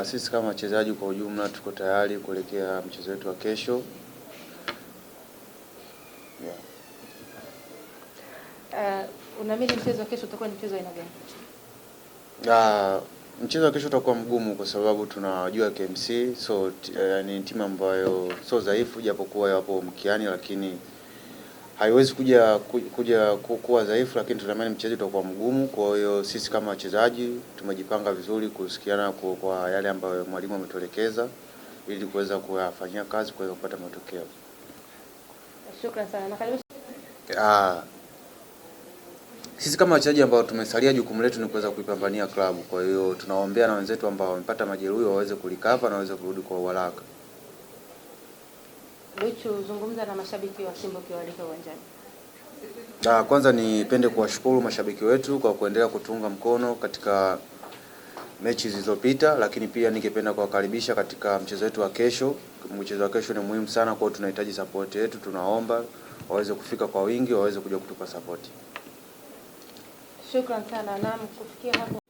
Sisi kama wachezaji kwa ujumla tuko tayari kuelekea mchezo wetu wa kesho. Unaamini mchezo wa kesho utakuwa ni mchezo aina gani? Mchezo wa kesho utakuwa mgumu kwa sababu tunajua KMC ni timu ambayo sio dhaifu, japokuwa yapo mkiani, lakini haiwezi kuja kuwa dhaifu, lakini tunaamini mchezo utakuwa mgumu. Kwa hiyo sisi kama wachezaji tumejipanga vizuri kusikiana kwa yale ambayo mwalimu ametuelekeza ili kuweza kuyafanyia kazi kuweza kupata matokeo. Shukrani sana. Sisi kama wachezaji ambao tumesalia, jukumu letu ni kuweza kuipambania klabu. Kwa hiyo tunaombea na wenzetu ambao wamepata majeruhi waweze kulikava na waweze kurudi kwa haraka. Luchu, zungumza na mashabiki wa Simba ukiwaalika uwanjani. Kwanza nipende kuwashukuru mashabiki wetu kwa kuendelea kutunga mkono katika mechi zilizopita, lakini pia ningependa kuwakaribisha katika mchezo wetu wa kesho. Mchezo wa kesho ni muhimu sana, kwa hiyo tunahitaji support yetu. Tunaomba waweze kufika kwa wingi, waweze kuja kutupa support. Shukrani sana. Naam, kufikia hapo